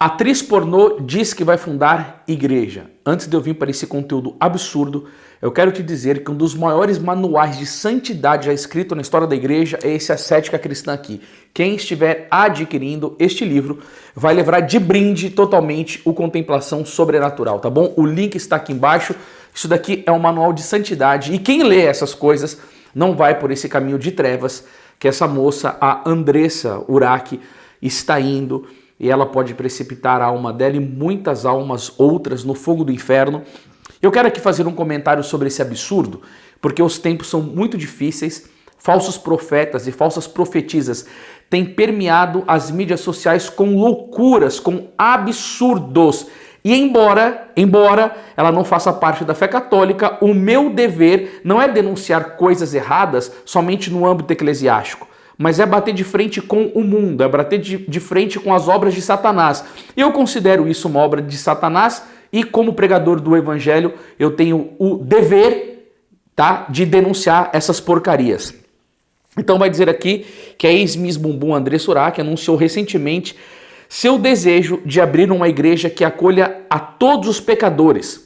Atriz pornô diz que vai fundar igreja. Antes de eu vir para esse conteúdo absurdo, eu quero te dizer que um dos maiores manuais de santidade já escrito na história da igreja é esse Ascética Cristã aqui. Quem estiver adquirindo este livro vai levar de brinde totalmente o Contemplação Sobrenatural, tá bom? O link está aqui embaixo. Isso daqui é um manual de santidade e quem lê essas coisas não vai por esse caminho de trevas que essa moça, a Andressa Urach, está indo. E ela pode precipitar a alma dela e muitas almas outras no fogo do inferno. Eu quero aqui fazer um comentário sobre esse absurdo, porque os tempos são muito difíceis, falsos profetas e falsas profetisas têm permeado as mídias sociais com loucuras, com absurdos. E embora ela não faça parte da fé católica, o meu dever não é denunciar coisas erradas somente no âmbito eclesiástico, mas é bater de frente com o mundo, é bater de frente com as obras de Satanás. Eu considero isso uma obra de Satanás e como pregador do evangelho eu tenho o dever, tá, de denunciar essas porcarias. Então vai dizer aqui que a ex-miss Bumbum Andressa Urach anunciou recentemente seu desejo de abrir uma igreja que acolha a todos os pecadores.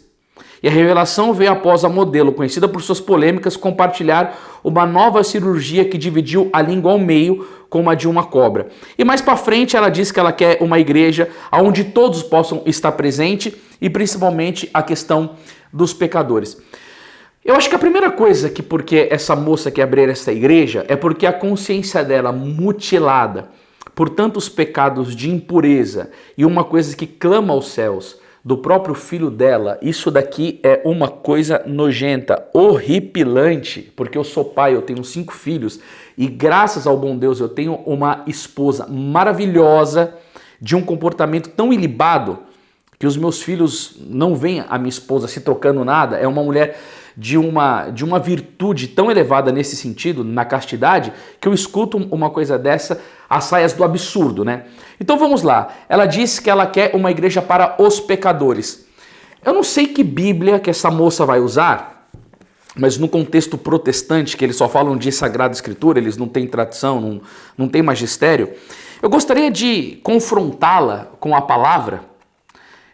E a revelação veio após a modelo, conhecida por suas polêmicas, compartilhar uma nova cirurgia que dividiu a língua ao meio como a de uma cobra. E mais para frente ela diz que ela quer uma igreja onde todos possam estar presentes e principalmente a questão dos pecadores. Eu acho que a primeira coisa que porque essa moça quer abrir essa igreja é porque a consciência dela mutilada por tantos pecados de impureza e uma coisa que clama aos céus, do próprio filho dela, isso daqui é uma coisa nojenta, horripilante, porque eu sou pai, eu tenho 5 filhos e graças ao bom Deus eu tenho uma esposa maravilhosa, de um comportamento tão ilibado que os meus filhos não veem a minha esposa se trocando nada, é uma mulher de uma virtude tão elevada nesse sentido, na castidade, que eu escuto uma coisa dessa, as saias do absurdo, né? Então vamos lá, ela diz que ela quer uma igreja para os pecadores. Eu não sei que Bíblia que essa moça vai usar, mas no contexto protestante, que eles só falam de Sagrada Escritura, eles não têm tradição, não têm magistério, eu gostaria de confrontá-la com a palavra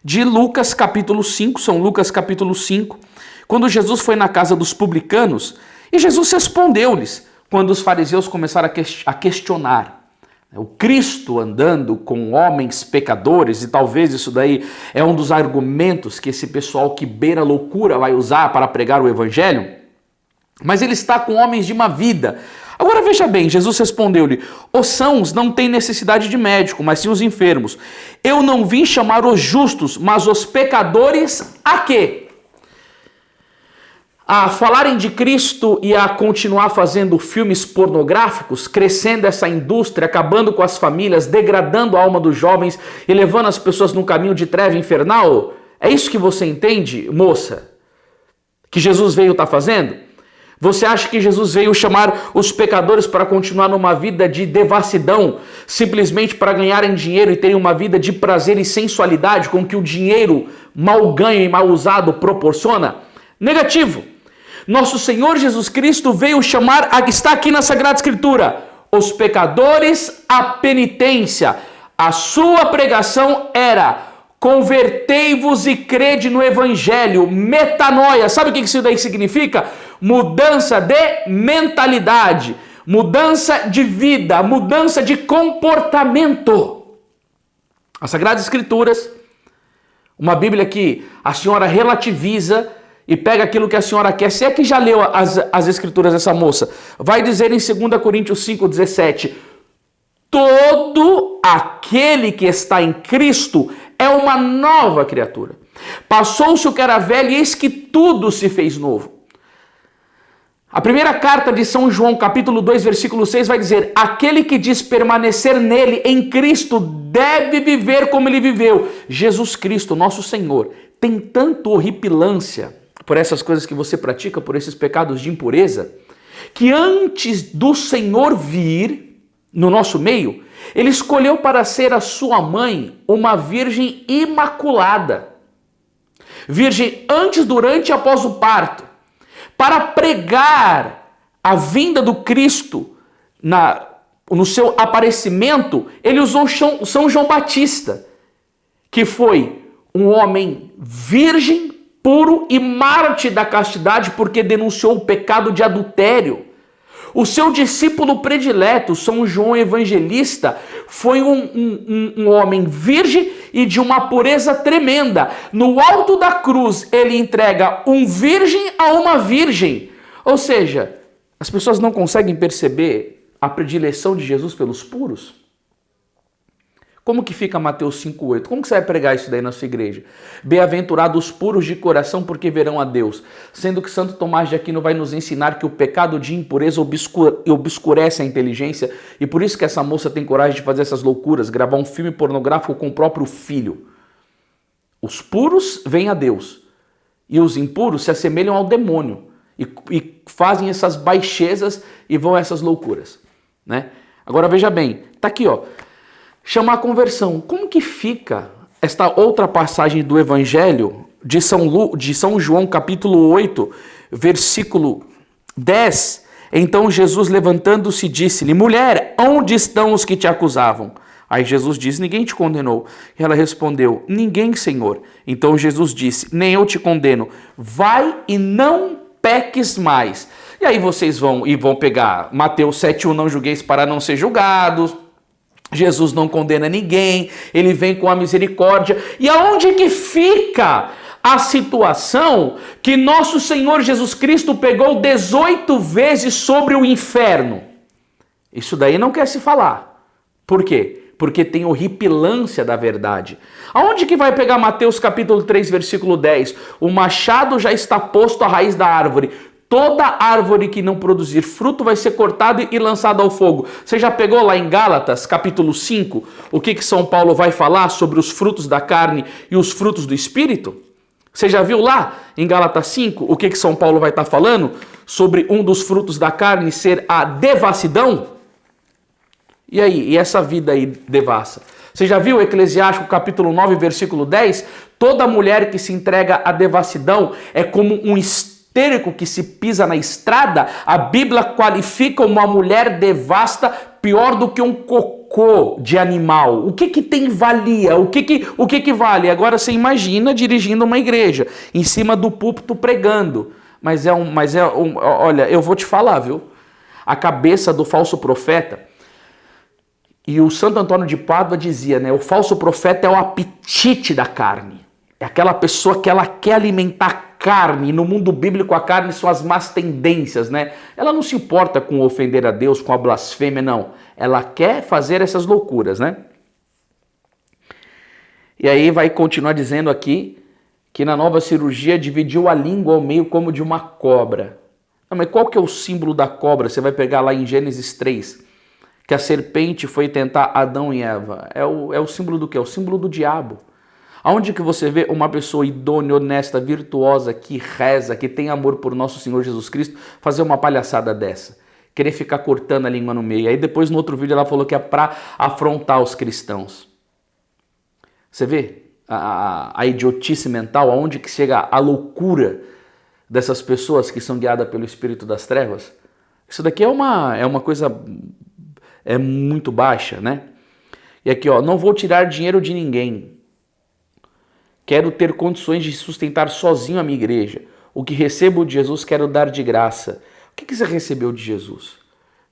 de Lucas capítulo 5, São Lucas capítulo 5, quando Jesus foi na casa dos publicanos e Jesus respondeu-lhes quando os fariseus começaram a questionar. O Cristo andando com homens pecadores, e talvez isso daí é um dos argumentos que esse pessoal que beira a loucura vai usar para pregar o evangelho, mas ele está com homens de má vida. Agora veja bem, Jesus respondeu-lhe, os sãos não têm necessidade de médico, mas sim os enfermos. Eu não vim chamar os justos, mas os pecadores a quê? A falarem de Cristo e a continuar fazendo filmes pornográficos, crescendo essa indústria, acabando com as famílias, degradando a alma dos jovens e levando as pessoas num caminho de treva infernal? É isso que você entende, moça? Que Jesus veio estar fazendo? Você acha que Jesus veio chamar os pecadores para continuar numa vida de devassidão, simplesmente para ganharem dinheiro e terem uma vida de prazer e sensualidade com que o dinheiro mal ganho e mal usado proporciona? Negativo. Nosso Senhor Jesus Cristo veio chamar, está aqui na Sagrada Escritura, os pecadores à penitência. A sua pregação era: convertei-vos e crede no Evangelho, metanoia. Sabe o que isso daí significa? Mudança de mentalidade, mudança de vida, mudança de comportamento. As Sagradas Escrituras, uma Bíblia que a senhora relativiza e pega aquilo que a senhora quer. Se é que já leu as escrituras dessa moça, vai dizer em 2 Coríntios 5,17, todo aquele que está em Cristo é uma nova criatura. Passou-se o que era velho e eis que tudo se fez novo. A primeira carta de São João, capítulo 2, versículo 6, vai dizer, aquele que diz permanecer nele, em Cristo, deve viver como ele viveu. Jesus Cristo, nosso Senhor, tem tanto horripilância por essas coisas que você pratica, por esses pecados de impureza, que antes do Senhor vir no nosso meio, ele escolheu para ser a sua mãe uma virgem imaculada. Virgem antes, durante e após o parto. Para pregar a vinda do Cristo no seu aparecimento, ele usou São João Batista. que foi um homem virgem, puro e mártir da castidade, porque denunciou o pecado de adultério. O seu discípulo predileto, São João Evangelista, foi um homem virgem e de uma pureza tremenda. No alto da cruz, ele entrega um virgem a uma virgem. Ou seja, as pessoas não conseguem perceber a predileção de Jesus pelos puros? Como que fica Mateus 5,8? Como que você vai pregar isso daí na sua igreja? Bem-aventurados os puros de coração, porque verão a Deus. Sendo que Santo Tomás de Aquino vai nos ensinar que o pecado de impureza obscurece a inteligência, e por isso que essa moça tem coragem de fazer essas loucuras, gravar um filme pornográfico com o próprio filho. Os puros veem a Deus, e os impuros se assemelham ao demônio, e fazem essas baixezas e vão a essas loucuras, né? Agora veja bem, tá aqui, ó. Chamar a conversão. Como que fica esta outra passagem do Evangelho de São João, capítulo 8, versículo 10? Então Jesus, levantando-se, disse-lhe: mulher, onde estão os que te acusavam? Aí Jesus disse: ninguém te condenou. E ela respondeu: ninguém, Senhor. Então Jesus disse: nem eu te condeno. Vai e não peques mais. E aí vocês vão pegar Mateus 7,1, não julgueis para não ser julgados. Jesus não condena ninguém, ele vem com a misericórdia. E aonde que fica a situação que nosso Senhor Jesus Cristo pegou 18 vezes sobre o inferno? Isso daí não quer se falar. Por quê? Porque tem horripilância da verdade. Aonde que vai pegar Mateus capítulo 3, versículo 10? O machado já está posto à raiz da árvore. Toda árvore que não produzir fruto vai ser cortada e lançada ao fogo. Você já pegou lá em Gálatas, capítulo 5, o que São Paulo vai falar sobre os frutos da carne e os frutos do Espírito? Você já viu lá em Gálatas 5 o que São Paulo vai estar falando sobre um dos frutos da carne ser a devassidão? E aí, e essa vida aí devassa? Você já viu Eclesiástico capítulo 9, versículo 10? Toda mulher que se entrega à devassidão é como um estéril que se pisa na estrada. A Bíblia qualifica uma mulher devasta pior do que um cocô de animal. O que tem valia? O que vale? Agora você imagina dirigindo uma igreja, em cima do púlpito pregando. Olha, eu vou te falar, viu? A cabeça do falso profeta, e o Santo Antônio de Pádua dizia, né? O falso profeta é o apetite da carne. É aquela pessoa que ela quer alimentar carne. No mundo bíblico, a carne são as más tendências, né? Ela não se importa com ofender a Deus, com a blasfêmia, não. Ela quer fazer essas loucuras, né? E aí vai continuar dizendo aqui que na nova cirurgia dividiu a língua ao meio como de uma cobra. Não, mas qual que é o símbolo da cobra? Você vai pegar lá em Gênesis 3, que a serpente foi tentar Adão e Eva. É o símbolo do quê? É o símbolo do diabo. Aonde que você vê uma pessoa idônea, honesta, virtuosa, que reza, que tem amor por nosso Senhor Jesus Cristo, fazer uma palhaçada dessa? Querer ficar cortando a língua no meio. Aí depois no outro vídeo ela falou que é para afrontar os cristãos. Você vê a idiotice mental, aonde que chega a loucura dessas pessoas que são guiadas pelo espírito das trevas? Isso daqui é uma coisa muito baixa, né? E aqui, ó, não vou tirar dinheiro de ninguém. Quero ter condições de sustentar sozinho a minha igreja. O que recebo de Jesus quero dar de graça. O que você recebeu de Jesus?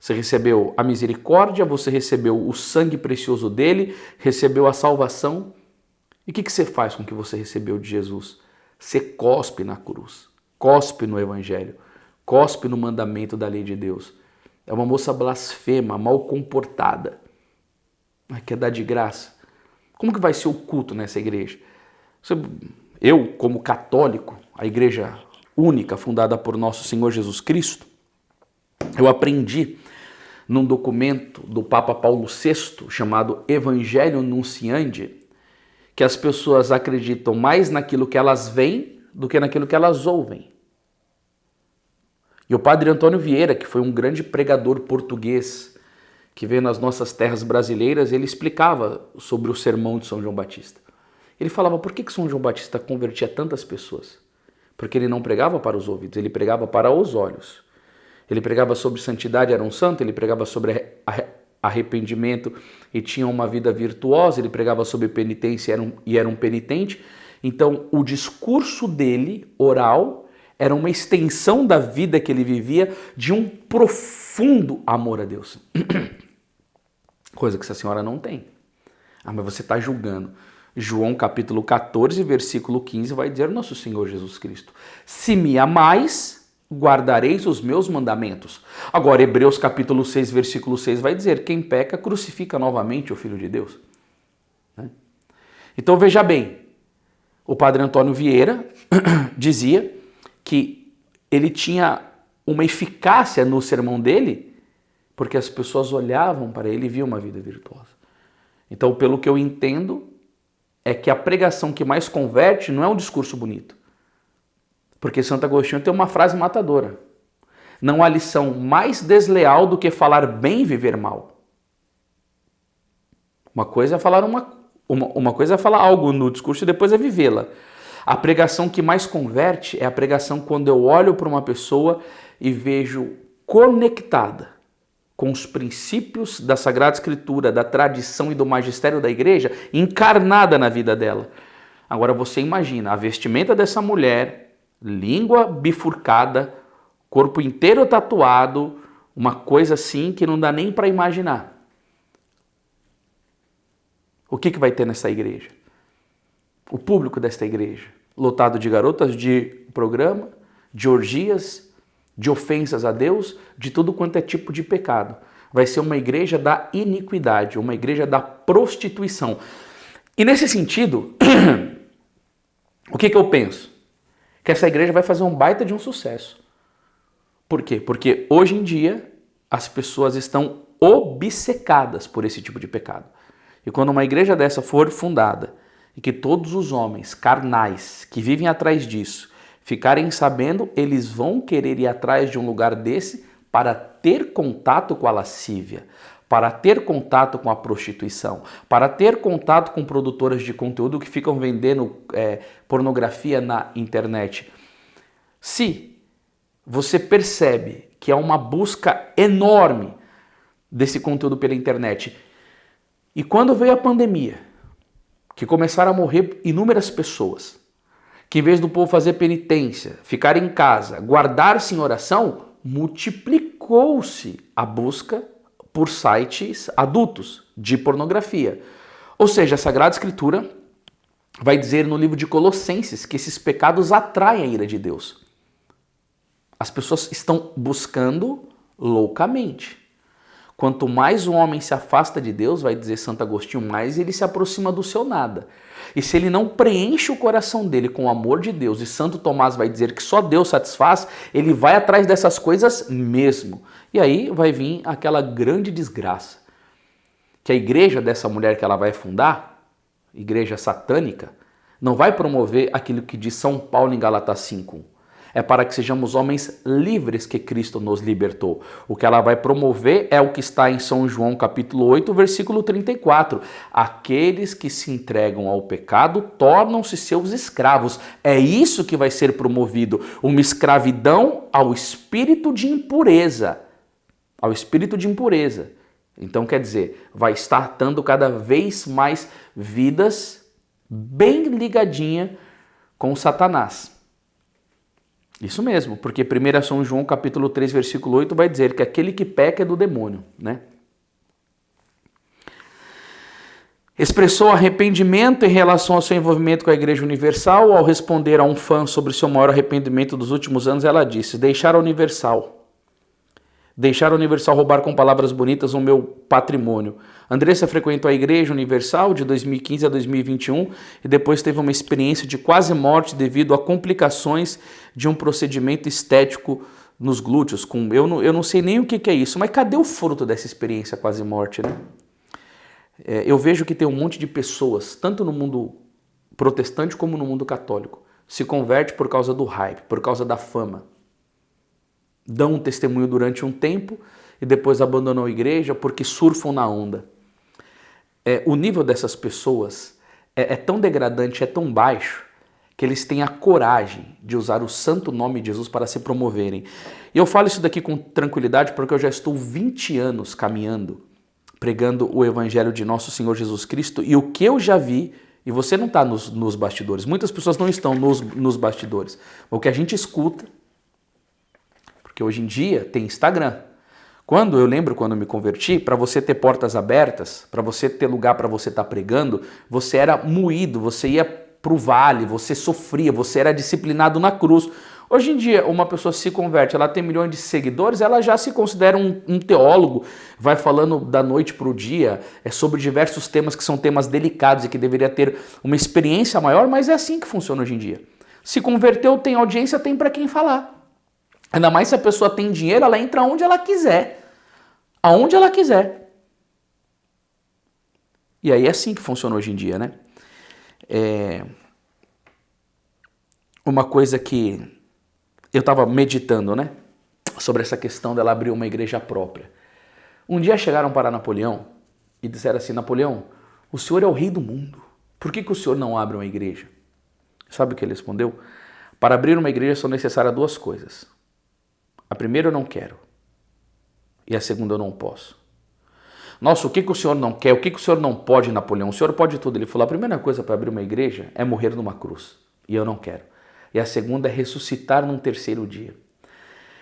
Você recebeu a misericórdia, você recebeu o sangue precioso dele, recebeu a salvação. E o que você faz com o que você recebeu de Jesus? Você cospe na cruz, cospe no evangelho, cospe no mandamento da lei de Deus. É uma moça blasfema, mal comportada. Quer dar de graça? Como que vai ser o culto nessa igreja? Eu, como católico, a igreja única fundada por nosso Senhor Jesus Cristo, eu aprendi num documento do Papa Paulo VI, chamado Evangelho Nunciandi, que as pessoas acreditam mais naquilo que elas veem do que naquilo que elas ouvem. E o padre Antônio Vieira, que foi um grande pregador português, que veio nas nossas terras brasileiras, ele explicava sobre o sermão de São João Batista. Ele falava, por que São João Batista convertia tantas pessoas? Porque ele não pregava para os ouvidos, ele pregava para os olhos. Ele pregava sobre santidade, era um santo, ele pregava sobre arrependimento e tinha uma vida virtuosa, ele pregava sobre penitência e era um penitente. Então, o discurso dele, oral, era uma extensão da vida que ele vivia de um profundo amor a Deus. Coisa que essa senhora não tem. Ah, mas você está julgando. João capítulo 14, versículo 15 vai dizer nosso Senhor Jesus Cristo: se me amais, guardareis os meus mandamentos. Agora, Hebreus capítulo 6, versículo 6 vai dizer: quem peca, crucifica novamente o Filho de Deus. Então veja bem, o padre Antônio Vieira dizia que ele tinha uma eficácia no sermão dele, porque as pessoas olhavam para ele e viam uma vida virtuosa. Então, pelo que eu entendo, é que a pregação que mais converte não é um discurso bonito. Porque Santo Agostinho tem uma frase matadora: não há lição mais desleal do que falar bem e viver mal. Uma coisa é falar uma coisa é falar algo no discurso e depois é vivê-la. A pregação que mais converte é a pregação quando eu olho para uma pessoa e vejo conectada com os princípios da Sagrada Escritura, da tradição e do magistério da igreja, encarnada na vida dela. Agora você imagina a vestimenta dessa mulher, língua bifurcada, corpo inteiro tatuado, uma coisa assim que não dá nem para imaginar. O que vai ter nessa igreja? O público desta igreja, lotado de garotas de programa, de orgias, de ofensas a Deus, de tudo quanto é tipo de pecado. Vai ser uma igreja da iniquidade, uma igreja da prostituição. E nesse sentido, o que eu penso? Que essa igreja vai fazer um baita de um sucesso. Por quê? Porque hoje em dia as pessoas estão obcecadas por esse tipo de pecado. E quando uma igreja dessa for fundada, e que todos os homens carnais que vivem atrás disso ficarem sabendo, eles vão querer ir atrás de um lugar desse para ter contato com a lascívia, para ter contato com a prostituição, para ter contato com produtoras de conteúdo que ficam vendendo pornografia na internet. Se você percebe que há uma busca enorme desse conteúdo pela internet, e quando veio a pandemia, que começaram a morrer inúmeras pessoas, que em vez do povo fazer penitência, ficar em casa, guardar-se em oração, multiplicou-se a busca por sites adultos de pornografia. Ou seja, a Sagrada Escritura vai dizer no livro de Colossenses que esses pecados atraem a ira de Deus. As pessoas estão buscando loucamente. Quanto mais o homem se afasta de Deus, vai dizer Santo Agostinho, mais ele se aproxima do seu nada. E se ele não preenche o coração dele com o amor de Deus, e Santo Tomás vai dizer que só Deus satisfaz, ele vai atrás dessas coisas mesmo. E aí vai vir aquela grande desgraça. Que a igreja dessa mulher que ela vai fundar, igreja satânica, não vai promover aquilo que diz São Paulo em Gálatas 5:1. É para que sejamos homens livres que Cristo nos libertou. O que ela vai promover é o que está em São João capítulo 8, versículo 34. Aqueles que se entregam ao pecado tornam-se seus escravos. É isso que vai ser promovido. Uma escravidão ao espírito de impureza. Ao espírito de impureza. Então quer dizer, vai estar dando cada vez mais vidas bem ligadinha com Satanás. Isso mesmo, porque 1 São João capítulo 3, versículo 8 vai dizer que aquele que peca é do demônio, né? Expressou arrependimento em relação ao seu envolvimento com a Igreja Universal. Ao responder a um fã sobre seu maior arrependimento dos últimos anos, ela disse: deixar a Universal roubar com palavras bonitas o meu patrimônio. Andressa frequentou a Igreja Universal de 2015 a 2021 e depois teve uma experiência de quase morte devido a complicações de um procedimento estético nos glúteos. Eu não sei nem o que é isso, mas cadê o fruto dessa experiência quase morte, né? Eu vejo que tem um monte de pessoas, tanto no mundo protestante como no mundo católico, se converte por causa do hype, por causa da fama. Dão um testemunho durante um tempo e depois abandonam a igreja porque surfam na onda. O nível dessas pessoas é tão degradante, é tão baixo, que eles têm a coragem de usar o santo nome de Jesus para se promoverem. E eu falo isso daqui com tranquilidade porque eu já estou 20 anos caminhando pregando o evangelho de nosso Senhor Jesus Cristo, e o que eu já vi, e você não está nos bastidores, muitas pessoas não estão nos bastidores, o que a gente escuta, porque hoje em dia tem Instagram. Eu lembro quando eu me converti, para você ter portas abertas, para você ter lugar para você estar pregando, você era moído, você ia para o vale, você sofria, você era disciplinado na cruz. Hoje em dia, uma pessoa se converte, ela tem milhões de seguidores, ela já se considera um teólogo, vai falando da noite para o dia, sobre diversos temas que são temas delicados e que deveria ter uma experiência maior, mas é assim que funciona hoje em dia. Se converteu, tem audiência, tem para quem falar. Ainda mais se a pessoa tem dinheiro, ela entra onde ela quiser. Aonde ela quiser. E aí é assim que funciona hoje em dia, né? Uma coisa que eu estava meditando, né? Sobre essa questão dela abrir uma igreja própria. Um dia chegaram para Napoleão e disseram assim: Napoleão, o senhor é o rei do mundo. Por que o senhor não abre uma igreja? Sabe o que ele respondeu? Para abrir uma igreja são necessárias duas coisas. A primeira eu não quero. E a segunda eu não posso. Nossa, o que o senhor não quer? O que o senhor não pode, Napoleão? O senhor pode tudo. Ele falou: a primeira coisa para abrir uma igreja é morrer numa cruz. E eu não quero. E a segunda é ressuscitar num terceiro dia.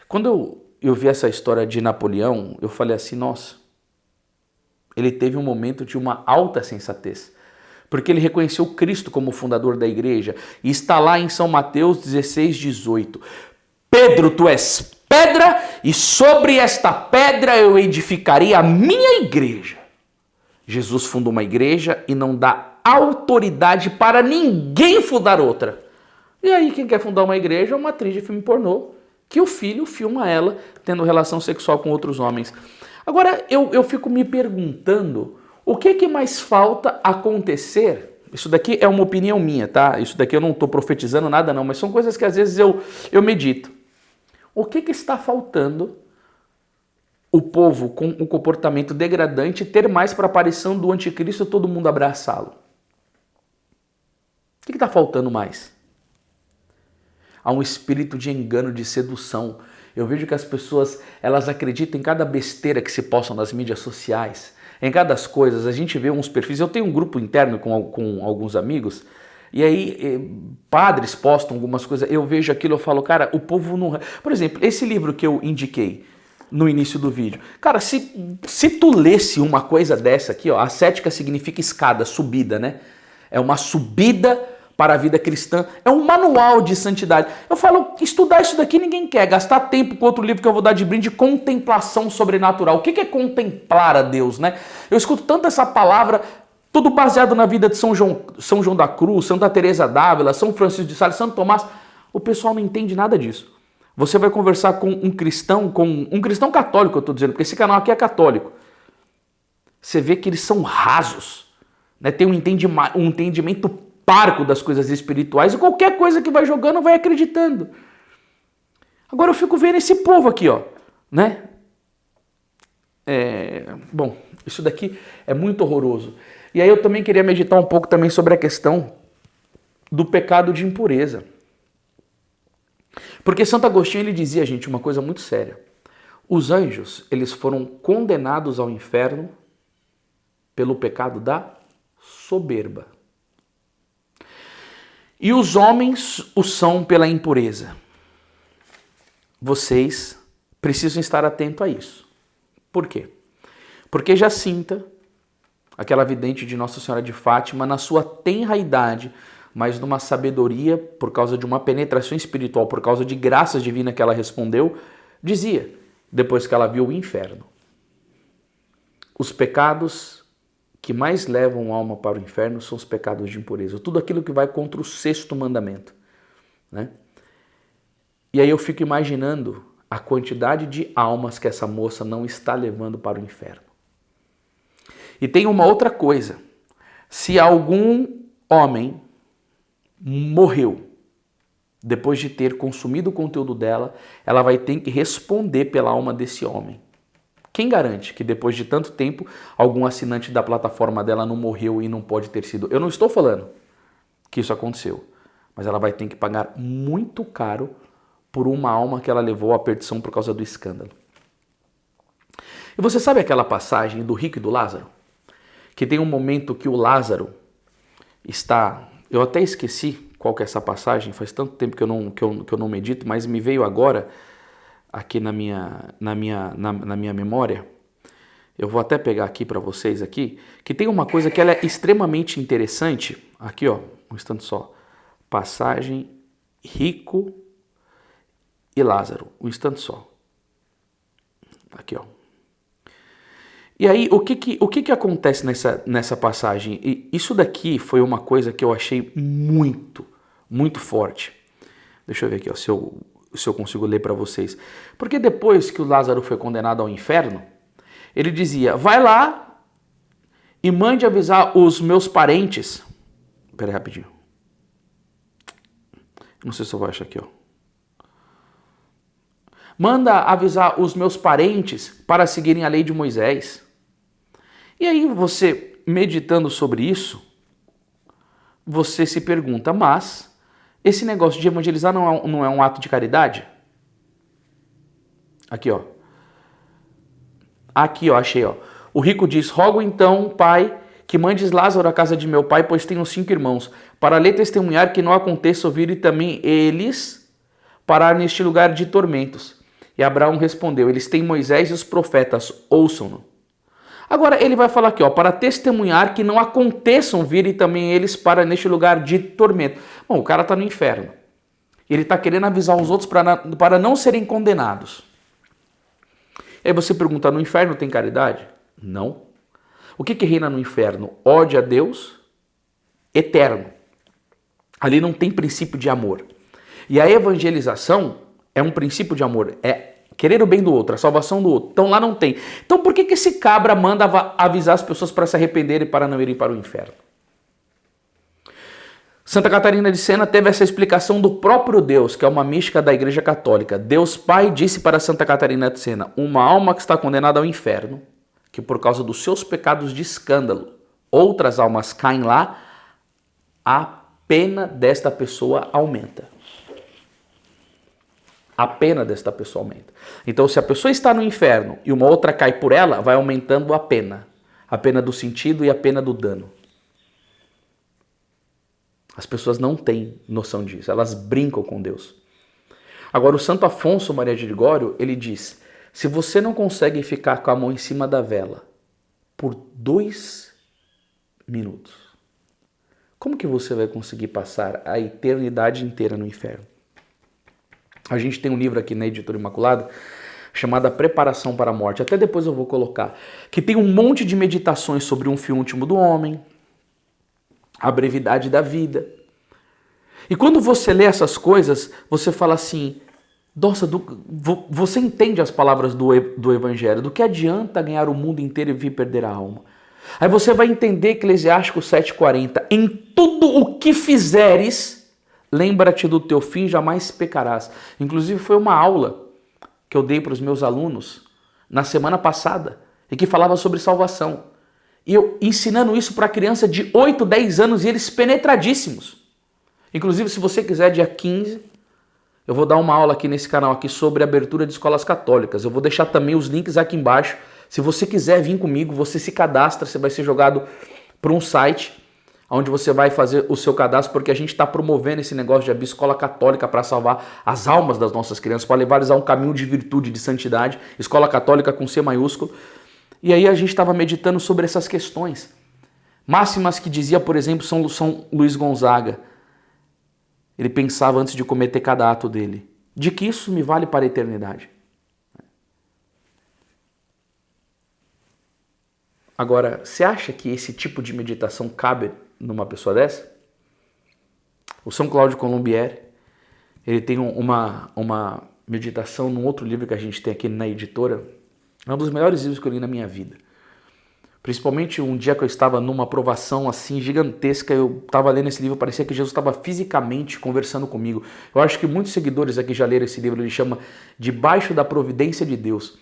Quando eu vi essa história de Napoleão, eu falei assim: nossa, ele teve um momento de uma alta sensatez. Porque ele reconheceu Cristo como fundador da igreja. E está lá em São Mateus 16:18. Pedro, tu és pedra, e sobre esta pedra eu edificarei a minha igreja. Jesus funda uma igreja e não dá autoridade para ninguém fundar outra. E aí quem quer fundar uma igreja é uma atriz de filme pornô, que o filho filma ela tendo relação sexual com outros homens. Agora eu fico me perguntando, o que mais falta acontecer? Isso daqui é uma opinião minha, tá? Isso daqui eu não estou profetizando nada não, mas são coisas que às vezes eu medito. O que está faltando o povo com um comportamento degradante ter mais para a aparição do anticristo e todo mundo abraçá-lo? O que está faltando mais? Há um espírito de engano, de sedução. Eu vejo que as pessoas, elas acreditam em cada besteira que se posta nas mídias sociais, em cada coisa. A gente vê uns perfis, eu tenho um grupo interno com alguns amigos, e aí padres postam algumas coisas, eu vejo aquilo, eu falo, cara, o povo não... Por exemplo, esse livro que eu indiquei no início do vídeo, cara, se tu lesse uma coisa dessa aqui, ó, ascética significa escada, subida, né? É uma subida para a vida cristã, é um manual de santidade. Eu falo, estudar isso daqui ninguém quer, gastar tempo com outro livro que eu vou dar de brinde, contemplação sobrenatural. O que é contemplar a Deus, né? Eu escuto tanto essa palavra, tudo baseado na vida de São João da Cruz, Santa Teresa d'Ávila, São Francisco de Sales, Santo Tomás. O pessoal não entende nada disso. Você vai conversar com um cristão católico, eu estou dizendo, porque esse canal aqui é católico. Você vê que eles são rasos, né? Tem um entendimento parco das coisas espirituais, e qualquer coisa que vai jogando vai acreditando. Agora eu fico vendo esse povo aqui, ó, né? Bom, isso daqui é muito horroroso. E aí eu também queria meditar um pouco também sobre a questão do pecado de impureza. Porque Santo Agostinho, ele dizia, gente, uma coisa muito séria. Os anjos, eles foram condenados ao inferno pelo pecado da soberba. E os homens o são pela impureza. Vocês precisam estar atentos a isso. Por quê? Porque Jacinta, aquela vidente de Nossa Senhora de Fátima, na sua tenra idade, mas numa sabedoria, por causa de uma penetração espiritual, por causa de graça divina que ela respondeu, dizia, depois que ela viu o inferno, os pecados que mais levam a alma para o inferno são os pecados de impureza. Tudo aquilo que vai contra o sexto mandamento, né? E aí eu fico imaginando a quantidade de almas que essa moça não está levando para o inferno. E tem uma outra coisa. Se algum homem morreu depois de ter consumido o conteúdo dela, ela vai ter que responder pela alma desse homem. Quem garante que depois de tanto tempo algum assinante da plataforma dela não morreu e não pode ter sido? Eu não estou falando que isso aconteceu, mas ela vai ter que pagar muito caro por uma alma que ela levou à perdição por causa do escândalo. E você sabe aquela passagem do rico e do Lázaro? Que tem um momento que o Lázaro está... Eu até esqueci qual que é essa passagem, faz tanto tempo que eu não medito, mas me veio agora aqui na minha memória. Eu vou até pegar aqui para vocês aqui, que tem uma coisa que ela é extremamente interessante. Aqui, ó, um instante só. Passagem rico e Lázaro, um instante só. Aqui, ó. E aí, o que acontece nessa passagem? E isso daqui foi uma coisa que eu achei muito, muito forte. Deixa eu ver aqui, ó, se eu consigo ler para vocês. Porque depois que o Lázaro foi condenado ao inferno, ele dizia, vai lá e mande avisar os meus parentes. Pera aí, rapidinho. Não sei se eu vou achar aqui, ó. Manda avisar os meus parentes para seguirem a lei de Moisés. E aí você, meditando sobre isso, você se pergunta, mas esse negócio de evangelizar não é um ato de caridade? Aqui, ó. Aqui, ó, achei, ó. O rico diz, rogo então, pai, que mandes Lázaro à casa de meu pai, pois tenho 5 irmãos, para lhe testemunhar que não aconteça ouvir e também eles parar neste lugar de tormentos. E Abraão respondeu, eles têm Moisés e os profetas, ouçam-no. Agora ele vai falar aqui, ó, para testemunhar que não aconteçam virem também eles para neste lugar de tormento. Bom, o cara está no inferno. Ele está querendo avisar os outros para não serem condenados. Aí você pergunta, no inferno tem caridade? Não. O que reina no inferno? Ódio a Deus eterno. Ali não tem princípio de amor. E a evangelização é um princípio de amor, é querer o bem do outro, a salvação do outro. Então lá não tem. Então por que esse cabra manda avisar as pessoas para se arrependerem e para não irem para o inferno? Santa Catarina de Sena teve essa explicação do próprio Deus, que é uma mística da Igreja Católica. Deus Pai disse para Santa Catarina de Sena, uma alma que está condenada ao inferno, que por causa dos seus pecados de escândalo, outras almas caem lá, a pena desta pessoa aumenta. A pena desta pessoa aumenta. Então, se a pessoa está no inferno e uma outra cai por ela, vai aumentando a pena do sentido e a pena do dano. As pessoas não têm noção disso, elas brincam com Deus. Agora, o Santo Afonso Maria de Ligório, ele diz, se você não consegue ficar com a mão em cima da vela por 2 minutos, como que você vai conseguir passar a eternidade inteira no inferno? A gente tem um livro aqui na Editora Imaculada chamado A Preparação para a Morte, até depois eu vou colocar, que tem um monte de meditações sobre um fim último do homem, a brevidade da vida. E quando você lê essas coisas, você fala assim, nossa, você entende as palavras do Evangelho, do que adianta ganhar o mundo inteiro e vir perder a alma? Aí você vai entender Eclesiástico 7,40, em tudo o que fizeres, lembra-te do teu fim, jamais pecarás. Inclusive foi uma aula que eu dei para os meus alunos na semana passada e que falava sobre salvação. E eu ensinando isso para criança de 8, 10 anos e eles penetradíssimos. Inclusive, se você quiser, dia 15, eu vou dar uma aula aqui nesse canal aqui sobre abertura de escolas católicas. Eu vou deixar também os links aqui embaixo. Se você quiser vir comigo, você se cadastra, você vai ser jogado para um site onde você vai fazer o seu cadastro, porque a gente está promovendo esse negócio de abrir escola católica para salvar as almas das nossas crianças, para levar eles a um caminho de virtude, de santidade, escola católica com C maiúsculo. E aí a gente estava meditando sobre essas questões. Máximas que dizia, por exemplo, São Luís Gonzaga. Ele pensava antes de cometer cada ato dele, de que isso me vale para a eternidade. Agora, você acha que esse tipo de meditação cabe numa pessoa dessa? O São Cláudio Colombiere, ele tem uma meditação num outro livro que a gente tem aqui na editora. É um dos melhores livros que eu li na minha vida. Principalmente um dia que eu estava numa provação assim gigantesca, eu estava lendo esse livro, parecia que Jesus estava fisicamente conversando comigo. Eu acho que muitos seguidores aqui já leram esse livro, ele chama Debaixo da Providência de Deus.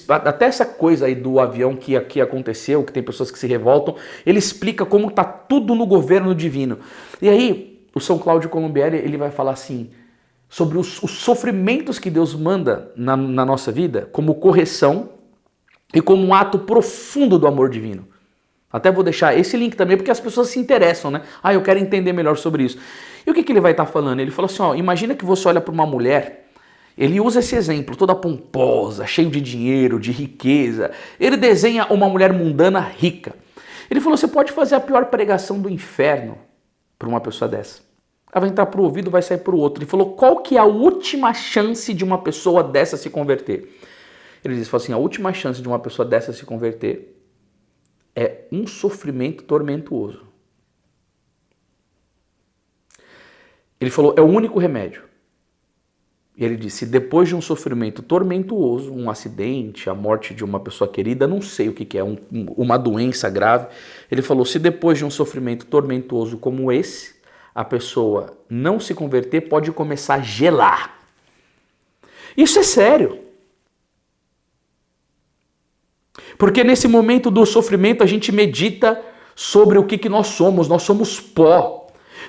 Até essa coisa aí do avião que aqui aconteceu, que tem pessoas que se revoltam, ele explica como está tudo no governo divino. E aí, o São Cláudio Colombiere, ele vai falar assim, sobre os sofrimentos que Deus manda na nossa vida, como correção e como um ato profundo do amor divino. Até vou deixar esse link também, porque as pessoas se interessam, né? Ah, eu quero entender melhor sobre isso. E o que ele vai estar falando? Ele falou assim, ó, imagina que você olha para uma mulher, ele usa esse exemplo, toda pomposa, cheio de dinheiro, de riqueza. Ele desenha uma mulher mundana rica. Ele falou, você pode fazer a pior pregação do inferno para uma pessoa dessa. Ela vai entrar para o ouvido, vai sair para o outro. Ele falou, qual que é a última chance de uma pessoa dessa se converter? Ele disse assim, a última chance de uma pessoa dessa se converter é um sofrimento tormentuoso. Ele falou, é o único remédio. E ele disse, depois de um sofrimento tormentuoso, um acidente, a morte de uma pessoa querida, não sei o que é, uma doença grave. Ele falou, se depois de um sofrimento tormentuoso como esse, a pessoa não se converter, pode começar a gelar. Isso é sério. Porque nesse momento do sofrimento a gente medita sobre o que nós somos pó.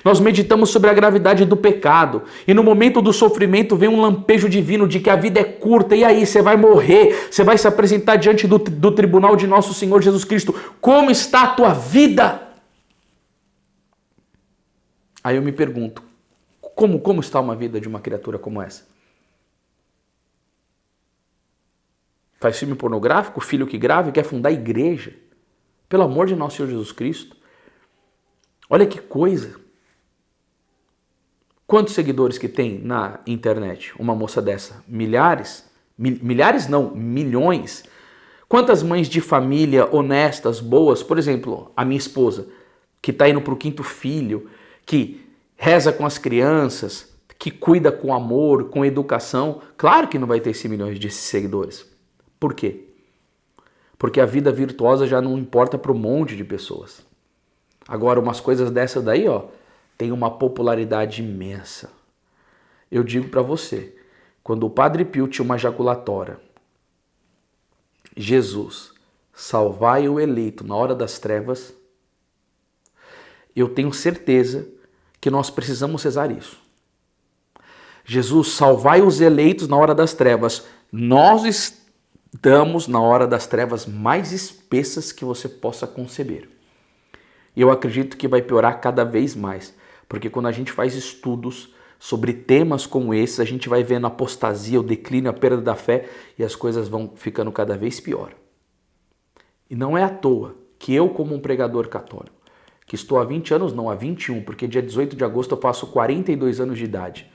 Nós meditamos sobre a gravidade do pecado. E no momento do sofrimento vem um lampejo divino de que a vida é curta. E aí, você vai morrer, você vai se apresentar diante do tribunal de nosso Senhor Jesus Cristo. Como está a tua vida? Aí eu me pergunto, como está uma vida de uma criatura como essa? Faz filme pornográfico, filho que grave, quer fundar igreja. Pelo amor de nosso Senhor Jesus Cristo. Olha que coisa. Quantos seguidores que tem na internet uma moça dessa? Milhares? Milhares não, milhões. Quantas mães de família honestas, boas, por exemplo, a minha esposa, que está indo para o 5º filho, que reza com as crianças, que cuida com amor, com educação, claro que não vai ter esses milhões de seguidores. Por quê? Porque a vida virtuosa já não importa para um monte de pessoas. Agora, umas coisas dessas daí, ó, tem uma popularidade imensa. Eu digo para você, quando o Padre Pio tinha uma jaculatória, Jesus, salvai o eleito na hora das trevas, eu tenho certeza que nós precisamos rezar isso. Jesus, salvai os eleitos na hora das trevas. Nós estamos na hora das trevas mais espessas que você possa conceber. E eu acredito que vai piorar cada vez mais. Porque quando a gente faz estudos sobre temas como esses, a gente vai vendo a apostasia, o declínio, a perda da fé e as coisas vão ficando cada vez pior. E não é à toa que eu, como um pregador católico, que estou há 20 anos, não, há 21, porque dia 18 de agosto eu faço 42 anos de idade,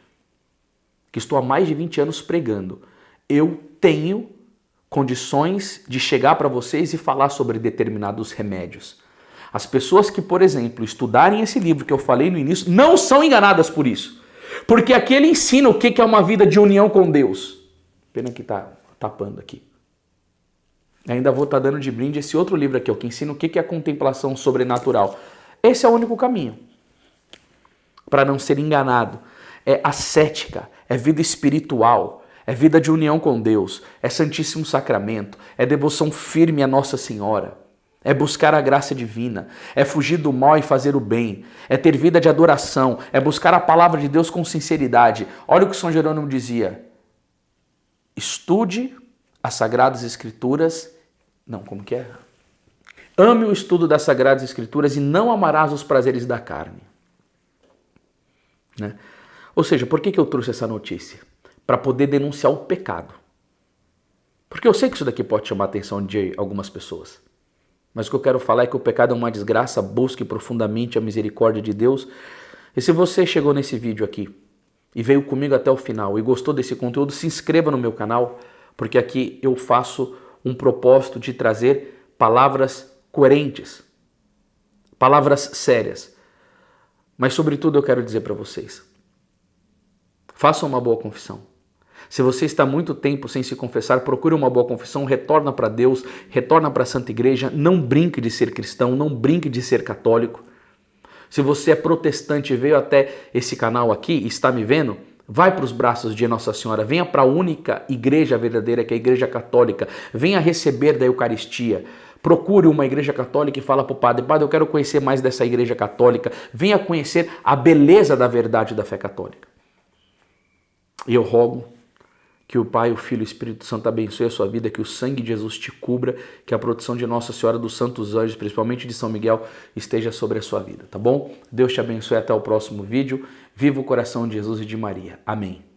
que estou há mais de 20 anos pregando, eu tenho condições de chegar para vocês e falar sobre determinados remédios. As pessoas que, por exemplo, estudarem esse livro que eu falei no início, não são enganadas por isso. Porque aqui ele ensina o que é uma vida de união com Deus. Pena que tá tapando aqui. Ainda vou estar dando de brinde esse outro livro aqui, que ensina o que é a contemplação sobrenatural. Esse é o único caminho para não ser enganado. É ascética, é vida espiritual, é vida de união com Deus, é Santíssimo Sacramento, é devoção firme à Nossa Senhora. É buscar a graça divina, é fugir do mal e fazer o bem, é ter vida de adoração, é buscar a palavra de Deus com sinceridade. Olha o que São Jerônimo dizia. Estude as Sagradas Escrituras. Não, como que é? Ame o estudo das Sagradas Escrituras e não amarás os prazeres da carne. Né? Ou seja, por que eu trouxe essa notícia? Para poder denunciar o pecado. Porque eu sei que isso daqui pode chamar a atenção de algumas pessoas. Mas o que eu quero falar é que o pecado é uma desgraça, busque profundamente a misericórdia de Deus. E se você chegou nesse vídeo aqui e veio comigo até o final e gostou desse conteúdo, se inscreva no meu canal, porque aqui eu faço um propósito de trazer palavras coerentes, palavras sérias. Mas sobretudo eu quero dizer para vocês, façam uma boa confissão. Se você está muito tempo sem se confessar, procure uma boa confissão, retorna para Deus, retorna para a Santa Igreja, não brinque de ser cristão, não brinque de ser católico. Se você é protestante e veio até esse canal aqui e está me vendo, vai para os braços de Nossa Senhora, venha para a única igreja verdadeira, que é a Igreja Católica, venha receber da Eucaristia. Procure uma igreja católica e fala para o padre, padre, eu quero conhecer mais dessa igreja católica, venha conhecer a beleza da verdade da fé católica. E eu rogo Que o Pai, o Filho e o Espírito Santo abençoe a sua vida, que o sangue de Jesus te cubra, que a proteção de Nossa Senhora dos Santos Anjos, principalmente de São Miguel, esteja sobre a sua vida, tá bom? Deus te abençoe, até o próximo vídeo. Viva o coração de Jesus e de Maria. Amém.